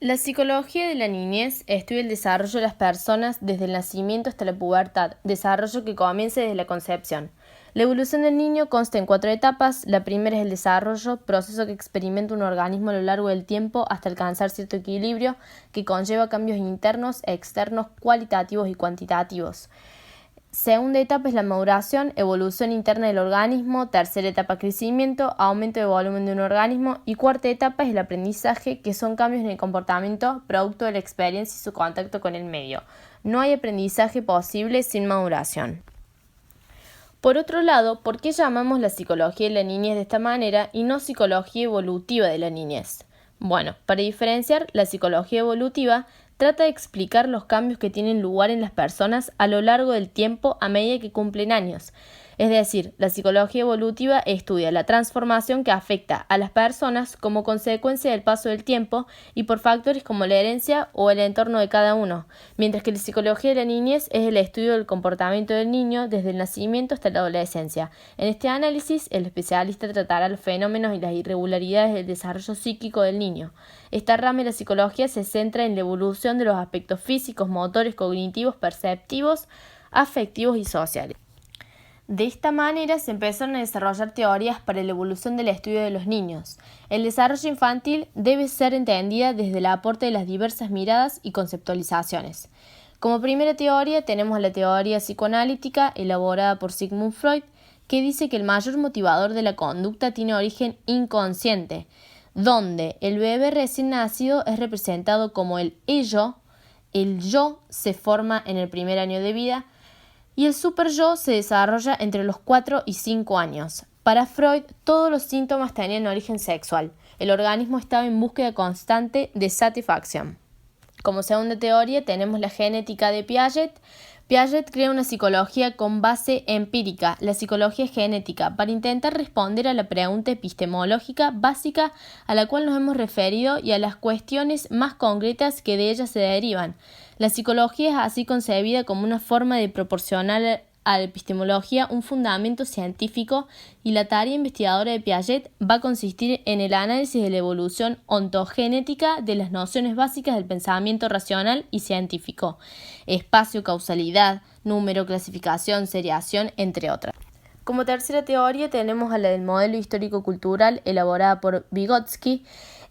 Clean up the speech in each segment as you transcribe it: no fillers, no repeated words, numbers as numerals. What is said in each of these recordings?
La psicología de la niñez estudia el desarrollo de las personas desde el nacimiento hasta la pubertad, desarrollo que comienza desde la concepción. La evolución del niño consta en 4 etapas. La primera es el desarrollo, proceso que experimenta un organismo a lo largo del tiempo hasta alcanzar cierto equilibrio que conlleva cambios internos, externos, cualitativos y cuantitativos. Segunda etapa es la maduración, evolución interna del organismo. Tercera etapa, crecimiento, aumento de volumen de un organismo. Y cuarta etapa es el aprendizaje, que son cambios en el comportamiento producto de la experiencia y su contacto con el medio. No hay aprendizaje posible sin maduración. Por otro lado, ¿por qué llamamos la psicología de la niñez de esta manera y no psicología evolutiva de la niñez? Bueno, para diferenciar, la psicología evolutiva trata de explicar los cambios que tienen lugar en las personas a lo largo del tiempo a medida que cumplen años. Es decir, la psicología evolutiva estudia la transformación que afecta a las personas como consecuencia del paso del tiempo y por factores como la herencia o el entorno de cada uno, mientras que la psicología de la niñez es el estudio del comportamiento del niño desde el nacimiento hasta la adolescencia. En este análisis, el especialista tratará los fenómenos y las irregularidades del desarrollo psíquico del niño. Esta rama de la psicología se centra en la evolución de los aspectos físicos, motores, cognitivos, perceptivos, afectivos y sociales. De esta manera se empezaron a desarrollar teorías para la evolución del estudio de los niños. El desarrollo infantil debe ser entendida desde el aporte de las diversas miradas y conceptualizaciones. Como primera teoría tenemos la teoría psicoanalítica elaborada por Sigmund Freud, que dice que el mayor motivador de la conducta tiene origen inconsciente, donde el bebé recién nacido es representado como el yo se forma en el primer año de vida, y el superyo se desarrolla entre los 4 y 5 años. Para Freud, todos los síntomas tenían origen sexual. El organismo estaba en búsqueda constante de satisfacción. Como segunda teoría tenemos la genética de Piaget. Piaget crea una psicología con base empírica, la psicología genética, para intentar responder a la pregunta epistemológica básica a la cual nos hemos referido y a las cuestiones más concretas que de ella se derivan. La psicología es así concebida como una forma de proporcionar a la epistemología un fundamento científico, y la tarea investigadora de Piaget va a consistir en el análisis de la evolución ontogenética de las nociones básicas del pensamiento racional y científico: espacio, causalidad, número, clasificación, seriación, entre otras. Como tercera teoría tenemos a la del modelo histórico-cultural elaborada por Vygotsky.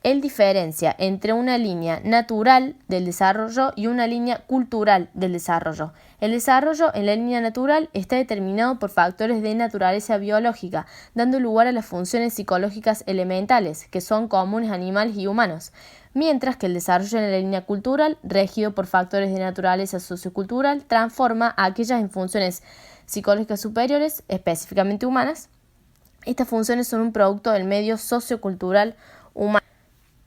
Él diferencia entre una línea natural del desarrollo y una línea cultural del desarrollo. El desarrollo en la línea natural está determinado por factores de naturaleza biológica, dando lugar a las funciones psicológicas elementales, que son comunes a animales y humanos, mientras que el desarrollo en la línea cultural, regido por factores de naturaleza sociocultural, transforma a aquellas en funciones psicológicas superiores, específicamente humanas. Estas funciones son un producto del medio sociocultural humano.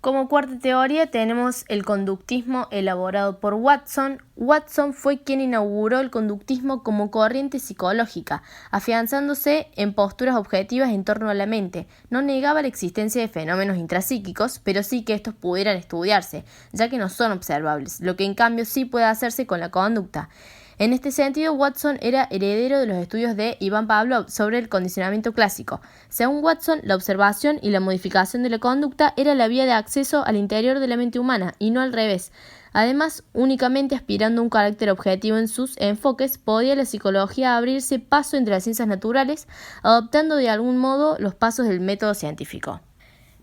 Como cuarta teoría tenemos el conductismo elaborado por Watson. Watson fue quien inauguró el conductismo como corriente psicológica, afianzándose en posturas objetivas en torno a la mente. No negaba la existencia de fenómenos intrapsíquicos, pero sí que estos pudieran estudiarse, ya que no son observables, lo que en cambio sí puede hacerse con la conducta. En este sentido, Watson era heredero de los estudios de Ivan Pavlov sobre el condicionamiento clásico. Según Watson, la observación y la modificación de la conducta era la vía de acceso al interior de la mente humana, y no al revés. Además, únicamente aspirando a un carácter objetivo en sus enfoques, podía la psicología abrirse paso entre las ciencias naturales, adoptando de algún modo los pasos del método científico.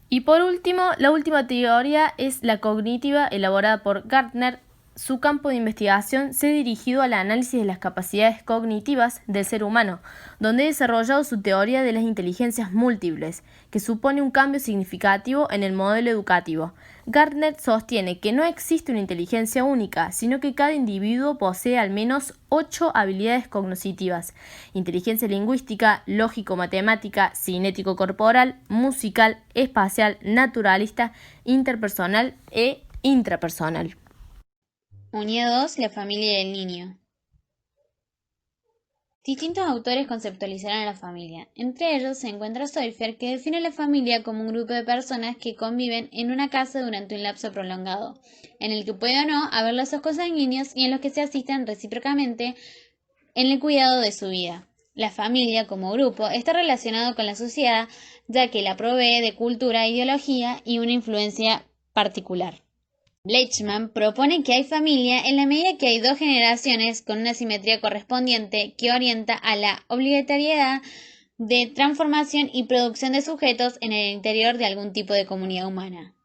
Y por último, la última teoría es la cognitiva, elaborada por Gardner. Su campo de investigación se ha dirigido al análisis de las capacidades cognitivas del ser humano, donde ha desarrollado su teoría de las inteligencias múltiples, que supone un cambio significativo en el modelo educativo. Gardner sostiene que no existe una inteligencia única, sino que cada individuo posee al menos 8 habilidades cognitivas: inteligencia lingüística, lógico-matemática, cinético-corporal, musical, espacial, naturalista, interpersonal e intrapersonal. Unidad 2. La familia y el niño. Distintos autores conceptualizaron a la familia. Entre ellos se encuentra Soifer, que define la familia como un grupo de personas que conviven en una casa durante un lapso prolongado, en el que puede o no haber lazos consanguíneos y en los que se asistan recíprocamente en el cuidado de su vida. La familia, como grupo, está relacionado con la sociedad, ya que la provee de cultura, ideología y una influencia particular. Bleichman propone que hay familia en la medida que hay dos generaciones con una simetría correspondiente que orienta a la obligatoriedad de transformación y producción de sujetos en el interior de algún tipo de comunidad humana.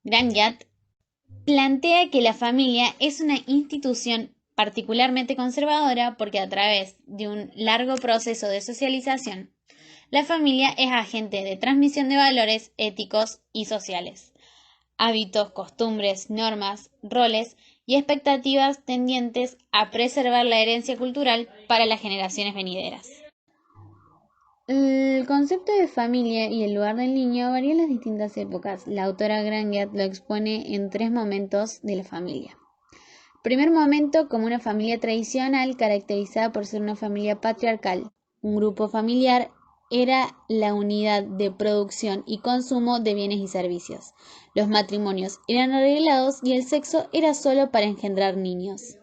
Granjat plantea que la familia es una institución particularmente conservadora porque a través de un largo proceso de socialización, la familia es agente de transmisión de valores éticos y sociales, hábitos, costumbres, normas, roles y expectativas tendientes a preservar la herencia cultural para las generaciones venideras. El concepto de familia y el lugar del niño varía en las distintas épocas. La autora Granjat lo expone en 3 momentos de la familia. Primer momento, como una familia tradicional caracterizada por ser una familia patriarcal. Un grupo familiar era la unidad de producción y consumo de bienes y servicios. Los matrimonios eran arreglados y el sexo era solo para engendrar niños.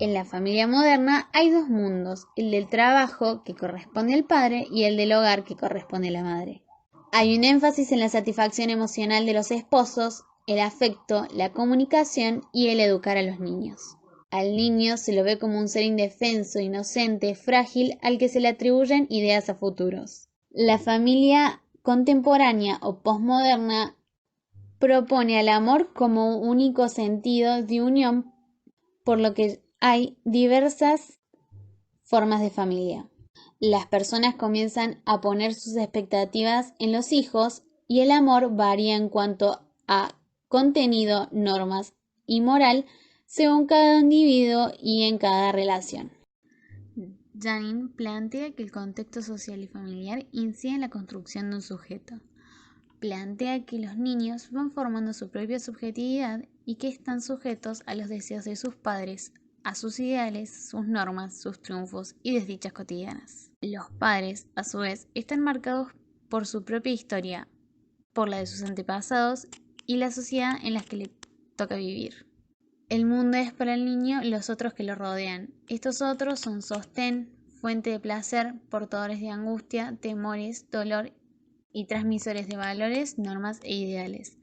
En la familia moderna hay 2 mundos, el del trabajo, que corresponde al padre, y el del hogar, que corresponde a la madre. Hay un énfasis en la satisfacción emocional de los esposos, el afecto, la comunicación y el educar a los niños. Al niño se lo ve como un ser indefenso, inocente, frágil, al que se le atribuyen ideas a futuros. La familia contemporánea o posmoderna propone al amor como único sentido de unión, por lo que hay diversas formas de familia. Las personas comienzan a poner sus expectativas en los hijos y el amor varía en cuanto a contenido, normas y moral según cada individuo y en cada relación. Janin plantea que el contexto social y familiar incide en la construcción de un sujeto. Plantea que los niños van formando su propia subjetividad y que están sujetos a los deseos de sus padres, a sus ideales, sus normas, sus triunfos y desdichas cotidianas. Los padres, a su vez, están marcados por su propia historia, por la de sus antepasados y la sociedad en la que le toca vivir. El mundo es para el niño los otros que lo rodean. Estos otros son sostén, fuente de placer, portadores de angustia, temores, dolor y transmisores de valores, normas e ideales.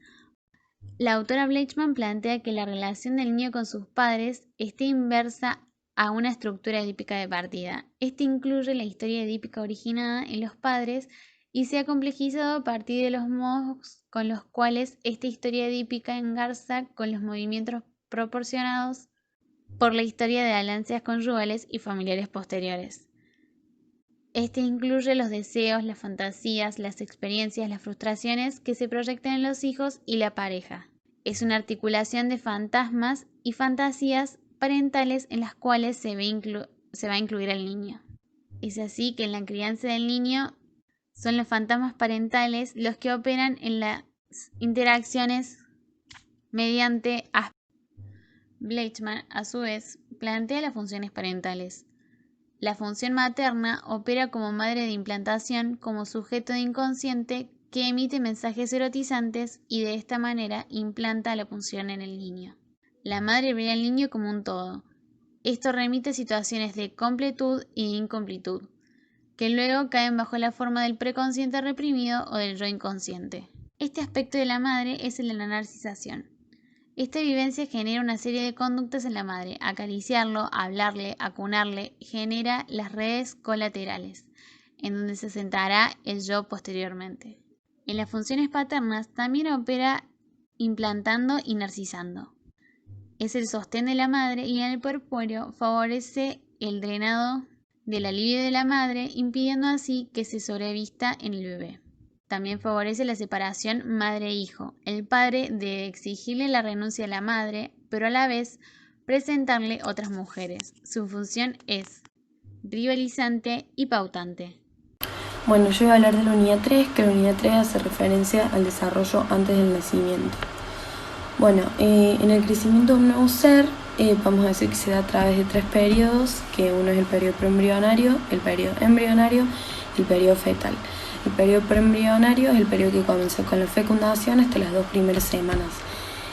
La autora Bleichman plantea que la relación del niño con sus padres está inversa a una estructura edípica de partida. Este incluye la historia edípica originada en los padres y se ha complejizado a partir de los modos con los cuales esta historia edípica engarza con los movimientos proporcionados por la historia de alianzas conyugales y familiares posteriores. Este incluye los deseos, las fantasías, las experiencias, las frustraciones que se proyectan en los hijos y la pareja. Es una articulación de fantasmas y fantasías parentales en las cuales se va a incluir al niño. Es así que en la crianza del niño son los fantasmas parentales los que operan en las interacciones mediante aspectos. Bleichman, a su vez, plantea las funciones parentales. La función materna opera como madre de implantación, como sujeto de inconsciente que emite mensajes erotizantes y de esta manera implanta la pulsión en el niño. La madre ve al niño como un todo. Esto remite a situaciones de completud e incompletud, que luego caen bajo la forma del preconsciente reprimido o del yo inconsciente. Este aspecto de la madre es el de la narcisación. Esta vivencia genera una serie de conductas en la madre. Acariciarlo, hablarle, acunarle, genera las redes colaterales, en donde se sentará el yo posteriormente. En las funciones paternas también opera implantando y narcisando. Es el sostén de la madre y en el puerperio favorece el drenado del alivio de la madre, impidiendo así que se sobrevista en el bebé. También favorece la separación madre-hijo. El padre debe exigirle la renuncia a la madre, pero a la vez presentarle otras mujeres. Su función es rivalizante y pautante. Bueno, yo voy a hablar de la unidad 3, que la unidad 3 hace referencia al desarrollo antes del nacimiento. Bueno, en el crecimiento de un nuevo ser, vamos a decir que se da a través de 3 periodos, que uno es el periodo preembrionario, el periodo embrionario y el periodo fetal. El periodo preembrionario es el periodo que comienza con la fecundación hasta las 2 primeras semanas,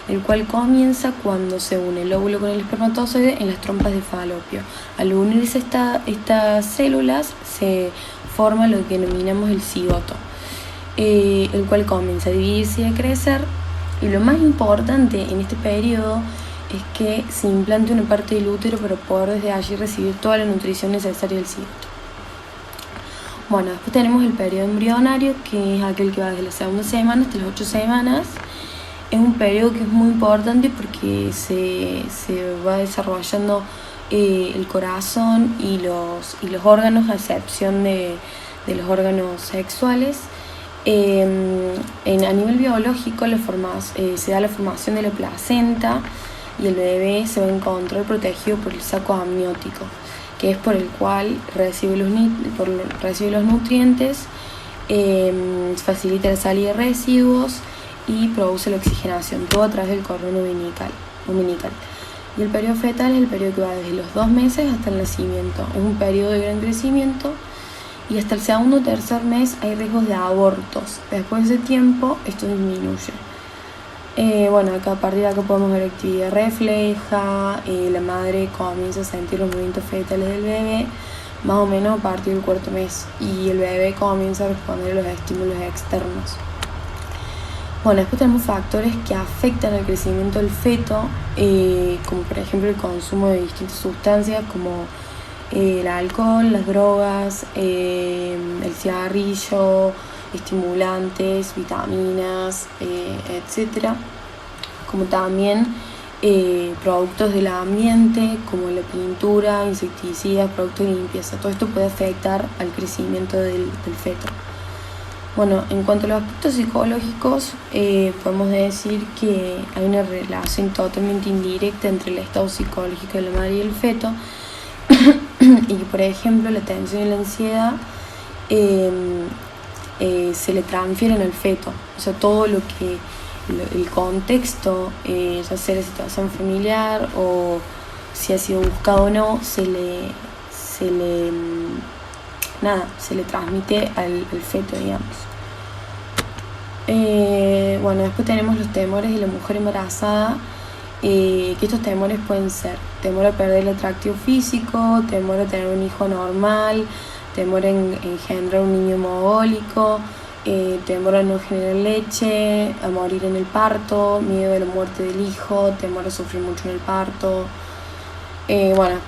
el cual comienza cuando se une el óvulo con el espermatozoide en las trompas de falopio. Al unirse estas células se forma lo que denominamos el cigoto, el cual comienza a dividirse y a crecer Y lo más importante en este periodo es que se implante una parte del útero para poder desde allí recibir toda la nutrición necesaria del cigoto. Bueno, después tenemos el periodo embrionario, que es aquel que va desde la segunda semana hasta las 8 semanas. Es un periodo que es muy importante porque se va desarrollando el corazón y los órganos, a excepción de los órganos sexuales. A nivel biológico se da la formación de la placenta y el bebé se va a encontrar protegido por el saco amniótico, que es por el cual recibe los nutrientes, facilita la salida de residuos y produce la oxigenación, todo a través del cordón umbilical. Y el periodo fetal es el periodo que va desde los 2 meses hasta el nacimiento. Es un periodo de gran crecimiento y hasta el segundo o tercer mes hay riesgos de abortos. Después de ese tiempo esto disminuye. Acá a partir de acá podemos ver actividad refleja, la madre comienza a sentir los movimientos fetales del bebé más o menos a partir del 4.º mes y el bebé comienza a responder a los estímulos externos. Después tenemos factores que afectan el crecimiento del feto, como por ejemplo el consumo de distintas sustancias como el alcohol, las drogas, el cigarrillo, estimulantes, vitaminas, etc. Como también productos del ambiente como la pintura, insecticidas, productos de limpieza. Todo esto puede afectar al crecimiento del feto. En cuanto a los aspectos psicológicos, podemos decir que hay una relación totalmente indirecta entre el estado psicológico de la madre y el feto y que, por ejemplo, la tensión y la ansiedad se le transfieren al feto. O sea, todo el contexto, ya sea la situación familiar o si ha sido buscado o no, se le transmite al feto, digamos. Después tenemos los temores de la mujer embarazada, que estos temores pueden ser temor a perder el atractivo físico, temor a tener un hijo normal, temor a engendrar un niño mogólico, temor a no generar leche, a morir en el parto, miedo de la muerte del hijo, temor a sufrir mucho en el parto.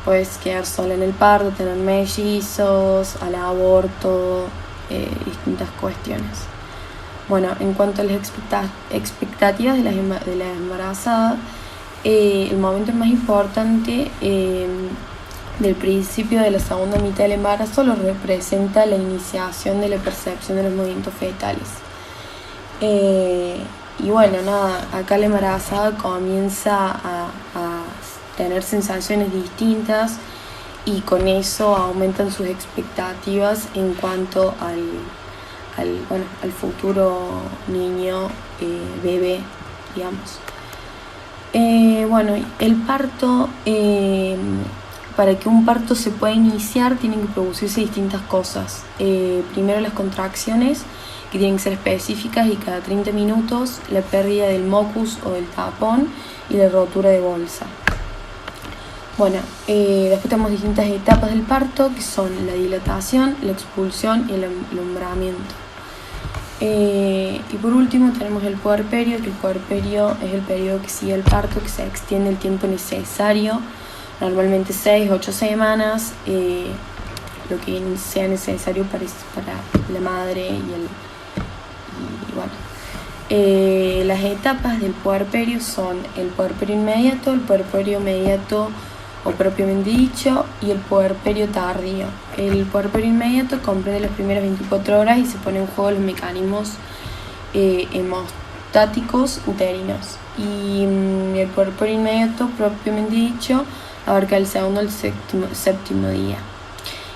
Puedes quedar sola en el parto, tener mellizos, al aborto, distintas cuestiones. En cuanto a las expectativas de la embarazada, el momento más importante del principio de la segunda mitad del embarazo lo representa la iniciación de la percepción de los movimientos fetales. Acá la embarazada comienza a tener sensaciones distintas y con eso aumentan sus expectativas en cuanto al futuro niño, bebé, digamos. El parto, para que un parto se pueda iniciar tienen que producirse distintas cosas. Primero las contracciones, que tienen que ser específicas y cada 30 minutos, la pérdida del mucus o del tapón y la rotura de bolsa. Después tenemos distintas etapas del parto, que son la dilatación, la expulsión y el alumbramiento. Y por último tenemos el puerperio, que el puerperio es el periodo que sigue el parto, que se extiende el tiempo necesario, normalmente 6-8 semanas, lo que sea necesario para la madre las etapas del puerperio son el puerperio inmediato, el puerperio mediato o propiamente dicho, y el puerperio tardío. El puerperio inmediato comprende las primeras 24 horas y se pone en juego los mecanismos hemostáticos uterinos. Y el puerperio inmediato, propiamente dicho, abarca el segundo al séptimo día.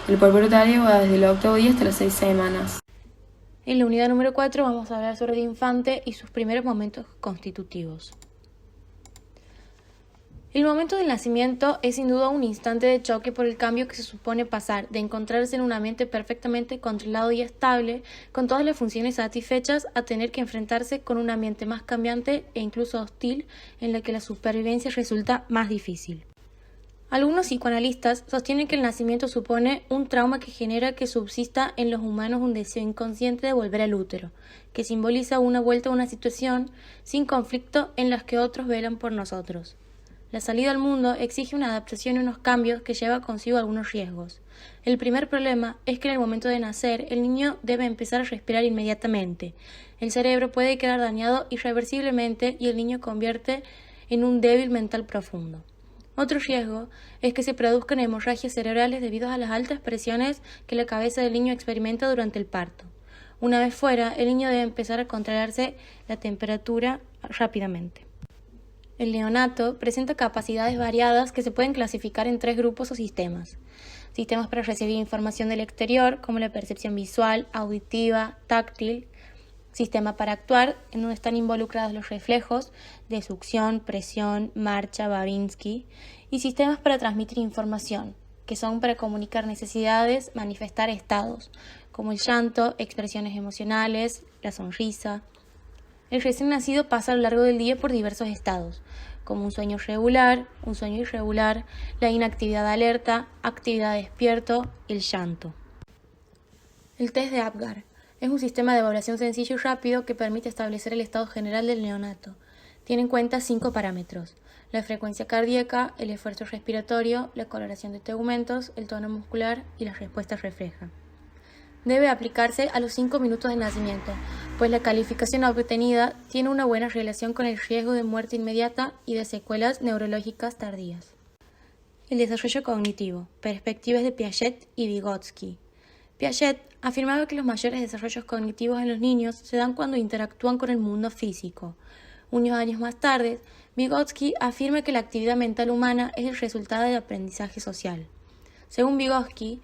El puerperio tardío va desde el 8.º día hasta las 6 semanas. En la unidad número 4 vamos a hablar sobre el infante y sus primeros momentos constitutivos. El momento del nacimiento es sin duda un instante de choque por el cambio que se supone pasar de encontrarse en un ambiente perfectamente controlado y estable, con todas las funciones satisfechas, a tener que enfrentarse con un ambiente más cambiante e incluso hostil, en la que la supervivencia resulta más difícil. Algunos psicoanalistas sostienen que el nacimiento supone un trauma que genera que subsista en los humanos un deseo inconsciente de volver al útero, que simboliza una vuelta a una situación sin conflicto en la que otros velan por nosotros. La salida al mundo exige una adaptación y unos cambios que lleva consigo algunos riesgos. El primer problema es que en el momento de nacer el niño debe empezar a respirar inmediatamente. El cerebro puede quedar dañado irreversiblemente y el niño convierte en un débil mental profundo. Otro riesgo es que se produzcan hemorragias cerebrales debido a las altas presiones que la cabeza del niño experimenta durante el parto. Una vez fuera, el niño debe empezar a controlarse la temperatura rápidamente. El neonato presenta capacidades variadas que se pueden clasificar en 3 grupos o sistemas. Sistemas para recibir información del exterior, como la percepción visual, auditiva, táctil. Sistema para actuar, en donde están involucrados los reflejos de succión, presión, marcha, Babinski. Y sistemas para transmitir información, que son para comunicar necesidades, manifestar estados, como el llanto, expresiones emocionales, la sonrisa. El recién nacido pasa a lo largo del día por diversos estados, como un sueño regular, un sueño irregular, la inactividad alerta, actividad despierto, el llanto. El test de Apgar es un sistema de evaluación sencillo y rápido que permite establecer el estado general del neonato. Tiene en cuenta 5 parámetros: la frecuencia cardíaca, el esfuerzo respiratorio, la coloración de tegumentos, el tono muscular y la respuesta refleja. Debe aplicarse a los 5 minutos de nacimiento, pues la calificación obtenida tiene una buena relación con el riesgo de muerte inmediata y de secuelas neurológicas tardías. El desarrollo cognitivo, perspectivas de Piaget y Vygotsky. Piaget afirmaba que los mayores desarrollos cognitivos en los niños se dan cuando interactúan con el mundo físico. Unos años más tarde, Vygotsky afirma que la actividad mental humana es el resultado del aprendizaje social. Según Vygotsky,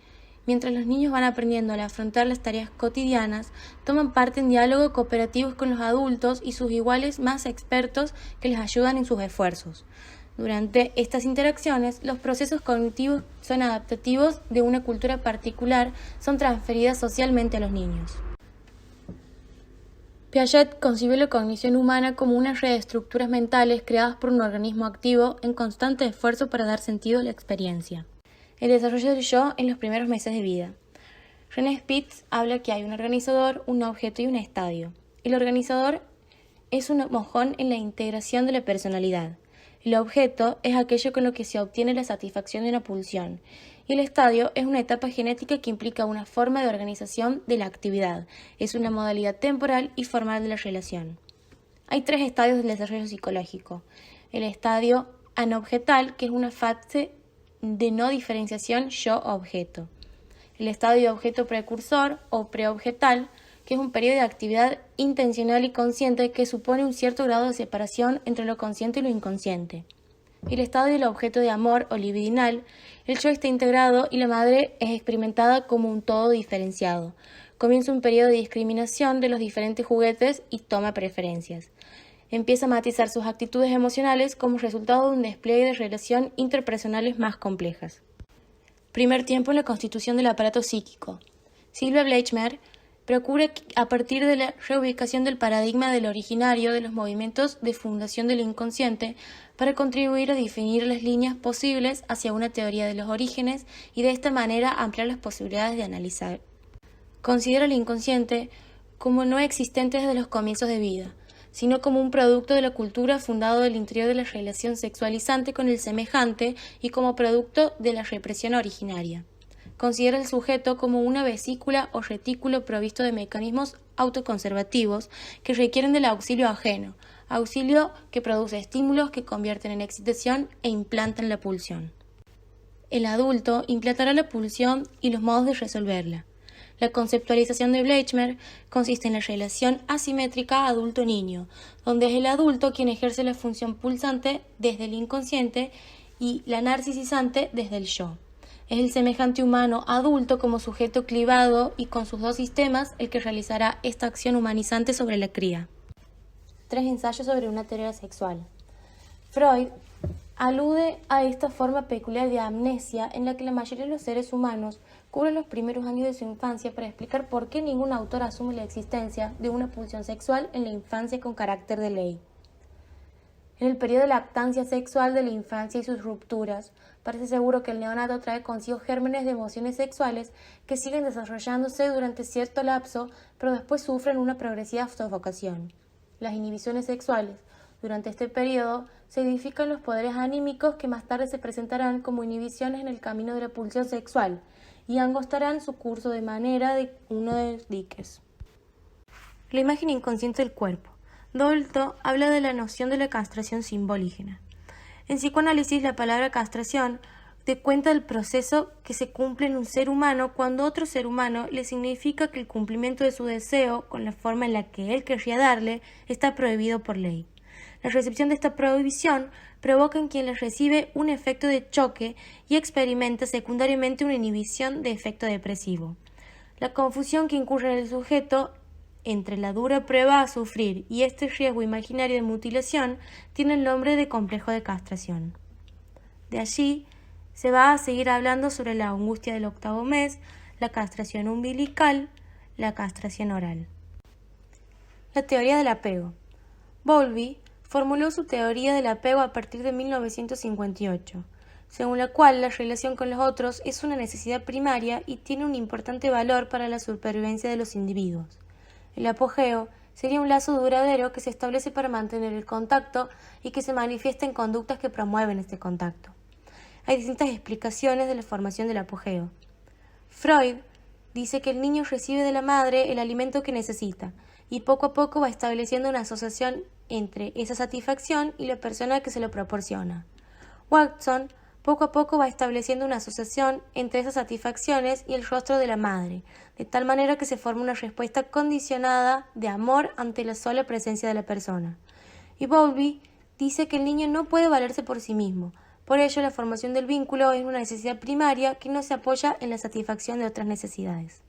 mientras los niños van aprendiendo a afrontar las tareas cotidianas, toman parte en diálogos cooperativos con los adultos y sus iguales más expertos que les ayudan en sus esfuerzos. Durante estas interacciones, los procesos cognitivos son adaptativos de una cultura particular, son transferidas socialmente a los niños. Piaget concibe la cognición humana como una red de estructuras mentales creadas por un organismo activo en constante esfuerzo para dar sentido a la experiencia. El desarrollo del yo en los primeros meses de vida. René Spitz habla que hay un organizador, un objeto y un estadio. El organizador es un mojón en la integración de la personalidad. El objeto es aquello con lo que se obtiene la satisfacción de una pulsión, y el estadio es una etapa genética que implica una forma de organización de la actividad, es una modalidad temporal y formal de la relación. Hay 3 estadios del desarrollo psicológico. El estadio anobjetal, que es una fase de no diferenciación yo-objeto. El estadio de objeto precursor o preobjetal, que es un periodo de actividad intencional y consciente que supone un cierto grado de separación entre lo consciente y lo inconsciente. El estadio del objeto de amor o libidinal, el yo está integrado y la madre es experimentada como un todo diferenciado. Comienza un periodo de discriminación de los diferentes juguetes y toma preferencias. Empieza a matizar sus actitudes emocionales como resultado de un despliegue de relaciones interpersonales más complejas. Primer tiempo en la constitución del aparato psíquico. Sylvia Bleichmer procura, a partir de la reubicación del paradigma del originario de los movimientos de fundación del inconsciente, para contribuir a definir las líneas posibles hacia una teoría de los orígenes y de esta manera ampliar las posibilidades de analizar. Considera el inconsciente como no existente desde los comienzos de vida, sino como un producto de la cultura fundado del interior de la relación sexualizante con el semejante y como producto de la represión originaria. Considera el sujeto como una vesícula o retículo provisto de mecanismos autoconservativos que requieren del auxilio ajeno, auxilio que produce estímulos que convierten en excitación e implantan la pulsión. El adulto implantará la pulsión y los modos de resolverla. La conceptualización de Bleichmer consiste en la relación asimétrica adulto-niño, donde es el adulto quien ejerce la función pulsante desde el inconsciente y la narcisizante desde el yo. Es el semejante humano adulto como sujeto clivado y con sus 2 sistemas el que realizará esta acción humanizante sobre la cría. 3 ensayos sobre una teoría sexual. Freud alude a esta forma peculiar de amnesia en la que la mayoría de los seres humanos cubren los primeros años de su infancia para explicar por qué ningún autor asume la existencia de una pulsión sexual en la infancia con carácter de ley. En el periodo de lactancia sexual de la infancia y sus rupturas, parece seguro que el neonato trae consigo gérmenes de emociones sexuales que siguen desarrollándose durante cierto lapso, pero después sufren una progresiva sofocación. Las inhibiciones sexuales durante este periodo significan los poderes anímicos que más tarde se presentarán como inhibiciones en el camino de la pulsión sexual y angostarán su curso de manera de uno de los diques. La imagen inconsciente del cuerpo. Dolto habla de la noción de la castración simbolígena. En psicoanálisis, la palabra castración te cuenta del proceso que se cumple en un ser humano cuando otro ser humano le significa que el cumplimiento de su deseo, con la forma en la que él querría darle, está prohibido por ley. La recepción de esta prohibición provoca en quien la recibe un efecto de choque y experimenta secundariamente una inhibición de efecto depresivo. La confusión que incurre en el sujeto entre la dura prueba a sufrir y este riesgo imaginario de mutilación tiene el nombre de complejo de castración. De allí se va a seguir hablando sobre la angustia del 8º mes, la castración umbilical, la castración oral. La teoría del apego. Bowlby formuló su teoría del apego a partir de 1958, según la cual la relación con los otros es una necesidad primaria y tiene un importante valor para la supervivencia de los individuos. El apogeo sería un lazo duradero que se establece para mantener el contacto y que se manifiesta en conductas que promueven este contacto. Hay distintas explicaciones de la formación del apogeo. Freud dice que el niño recibe de la madre el alimento que necesita y poco a poco va estableciendo una asociación entre esa satisfacción y la persona que se lo proporciona. Watson poco a poco va estableciendo una asociación entre esas satisfacciones y el rostro de la madre, de tal manera que se forma una respuesta condicionada de amor ante la sola presencia de la persona. Y Bowlby dice que el niño no puede valerse por sí mismo, por ello la formación del vínculo es una necesidad primaria que no se apoya en la satisfacción de otras necesidades.